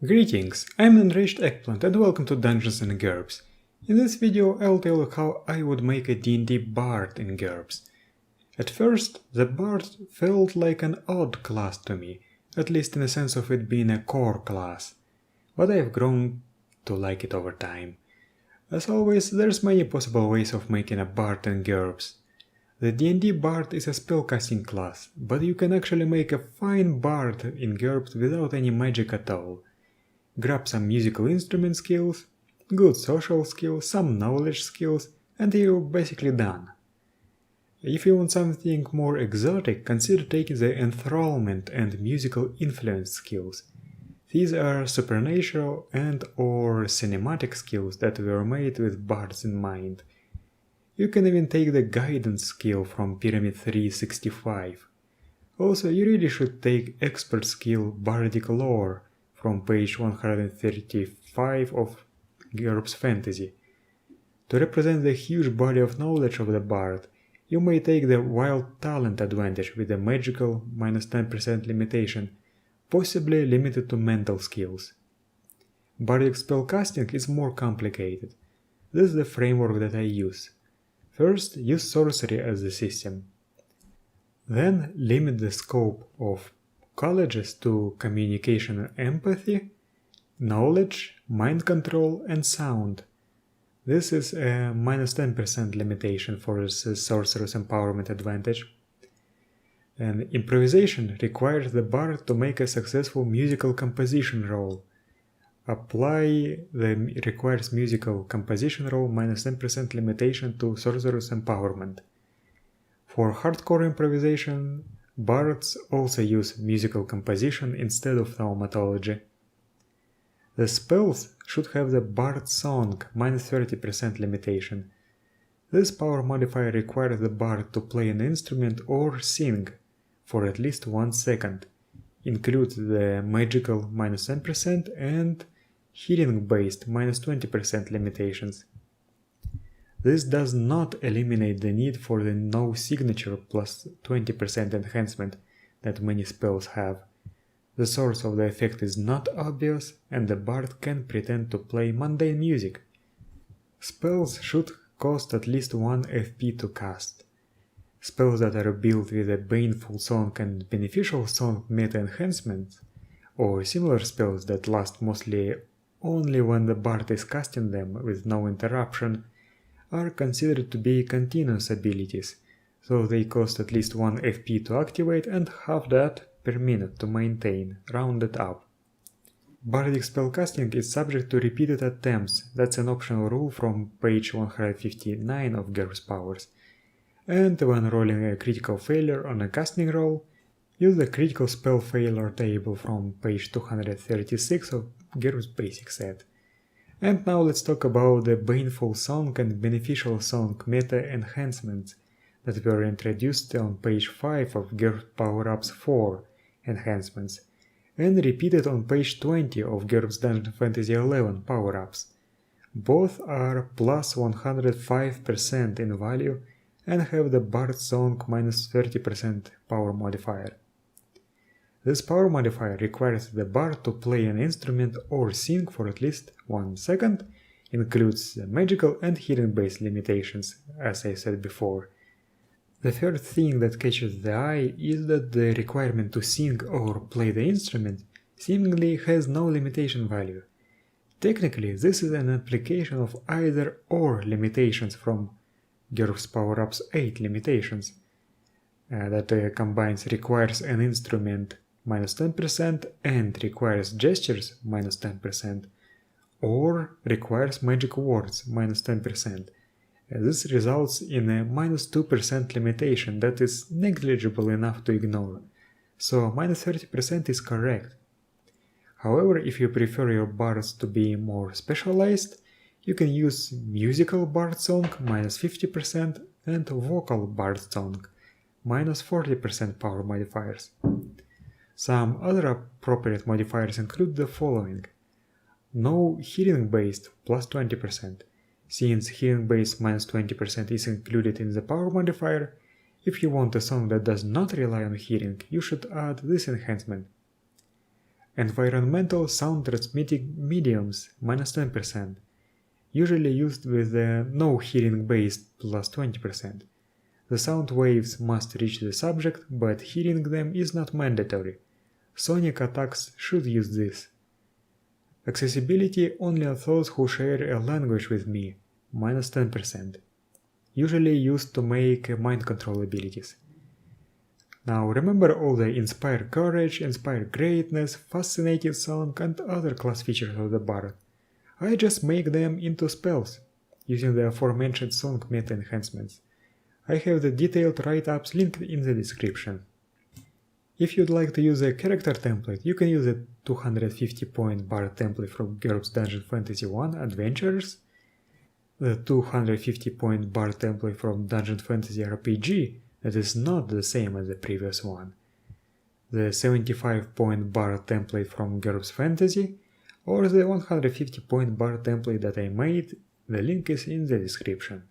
Greetings, I'm Enraged Eggplant and welcome to Dungeons and GURPS. In this video I'll tell you how I would make a D&D bard in GURPS. At first, the bard felt like an odd class to me, at least in the sense of it being a core class, but I've grown to like it over time. As always, there's many possible ways of making a bard in GURPS. The D&D bard is a spellcasting class, but you can actually make a fine bard in GURPS without any magic at all. Grab some musical instrument skills, good social skills, some knowledge skills, and you're basically done. If you want something more exotic, consider taking the enthrallment and musical influence skills. These are supernatural and or cinematic skills that were made with bards in mind. You can even take the guidance skill from Pyramid 365. Also, you really should take expert skill Bardic Lore from page 135 of GURPS Fantasy. To represent the huge body of knowledge of the bard, you may take the Wild Talent advantage with a magical -10% limitation, possibly limited to mental skills. Bardic spellcasting is more complicated. This is the framework that I use. First, use sorcery as the system. Then limit the scope of colleges to communication and empathy, knowledge, mind control, and sound. This is a -10% limitation for the sorcerer's empowerment advantage. And improvisation requires the bard to make a successful musical composition roll. Apply the requires musical composition roll -10% limitation to sorcerer's empowerment. For hardcore improvisation, bards also use musical composition instead of thaumatology. The spells should have the bard song -30% limitation. This power modifier requires the bard to play an instrument or sing for at least 1 second, includes the magical -10% and healing-based -20% limitations. This does not eliminate the need for the no signature plus 20% enhancement that many spells have. The source of the effect is not obvious, and the bard can pretend to play mundane music. Spells should cost at least 1 FP to cast. Spells that are built with a baneful song and beneficial song meta enhancements, or similar spells that last mostly only when the bard is casting them with no interruption, are considered to be continuous abilities, so they cost at least 1 FP to activate and half that per minute to maintain, rounded up. Bardic spellcasting is subject to repeated attempts, that's an optional rule from page 159 of GURPS powers, and when rolling a critical failure on a casting roll, use the critical spell failure table from page 236 of GURPS basic set. And now let's talk about the baneful song and beneficial song meta enhancements that were introduced on page 5 of GURPS Power-Ups 4 enhancements, and repeated on page 20 of GURPS Dungeon Fantasy 11 Power-Ups. Both are plus 105% in value and have the Bard Song -30% power modifier. This power modifier requires the bard to play an instrument or sing for at least 1 second, includes magical and healing-based limitations, as I said before. The third thing that catches the eye is that the requirement to sing or play the instrument seemingly has no limitation value. Technically, this is an application of either or limitations from GURPS Power-Ups 8 limitations, that combines requires an instrument -10% and requires gestures -10%, or requires magic words -10%. This results in a -2% limitation that is negligible enough to ignore, so -30% is correct. However, if you prefer your bards to be more specialized, you can use musical bard song -50% and vocal bard song -40% power modifiers. Some other appropriate modifiers include the following. No healing-based +20%. Since healing-based -20% is included in the power modifier, if you want a song that does not rely on healing, you should add this enhancement. Environmental sound transmitting mediums -10%, usually used with the no hearing based +20%. The sound waves must reach the subject, but hearing them is not mandatory. Sonic attacks should use this. Accessibility only of those who share a language with me, -10%, usually used to make mind control abilities. Now remember all the inspire courage, inspire greatness, fascinating song and other class features of the bard. I just make them into spells, using the aforementioned song meta enhancements. I have the detailed write-ups linked in the description. If you'd like to use a character template, you can use a 250-point bard template from GURPS Dungeon Fantasy 1 Adventures, the 250-point bard template from Dungeon Fantasy RPG that is not the same as the previous one, the 75-point bard template from GURPS Fantasy, or the 150-point bard template that I made. The link is in the description.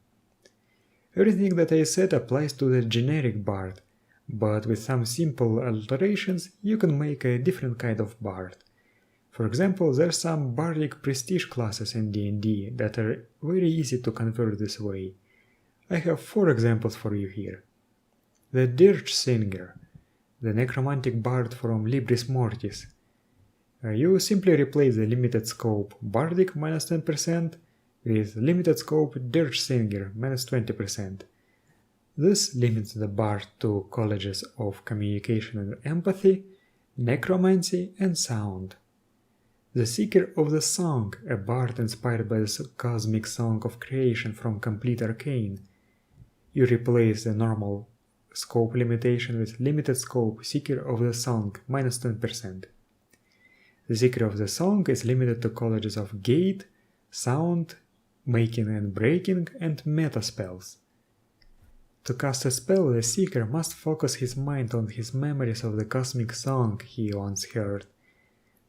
Everything that I said applies to the generic bard, but with some simple alterations you can make a different kind of bard. For example, there's some bardic prestige classes in D&D that are very easy to convert this way. I have 4 examples for you here. The Dirge Singer, the necromantic bard from Libris Mortis. You simply replace the limited scope bardic -10% with limited scope Dirge Singer -20%. This limits the bard to colleges of communication and empathy, necromancy and sound. The Seeker of the Song, a bard inspired by the cosmic song of creation from Complete Arcane. You replace the normal scope limitation with limited scope Seeker of the Song -10%. The Seeker of the Song is limited to colleges of Gate, Sound, Making and Breaking, and Meta spells. To cast a spell, the Seeker must focus his mind on his memories of the cosmic song he once heard.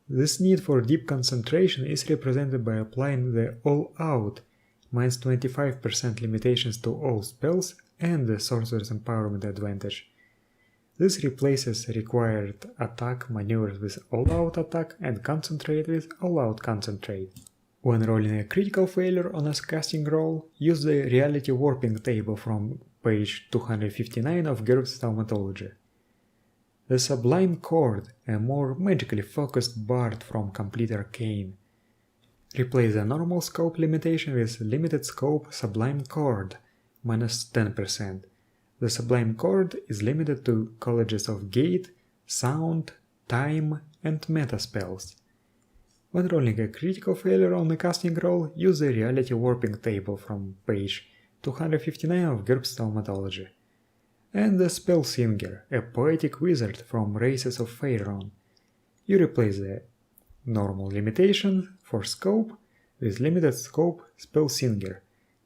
This need for deep concentration is represented by applying the All Out -25% limitations to all spells and the Sorcerer's Empowerment advantage. This replaces required attack maneuvers with All Out attack and concentrate with All Out concentrate. When rolling a critical failure on a casting roll, use the reality warping table from page 259 of GURPS Thaumatology. The Sublime Chord, a more magically focused bard from Complete Arcane. Replace the normal scope limitation with limited scope Sublime Chord, -10%. The Sublime Chord is limited to colleges of Gate, Sound, Time, and Meta spells. When rolling a critical failure on a casting roll, use the reality warping table from page 259 of GURPS Thaumatology. And the Spell Singer, a poetic wizard from Races of Faerun. You replace the normal limitation for scope with limited scope Spell Singer.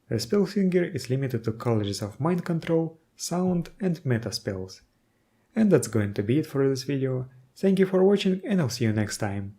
The Spell Singer is limited to colleges of Mind Control, Sound, and Meta spells. And that's going to be it for this video. Thank you for watching, and I'll see you next time.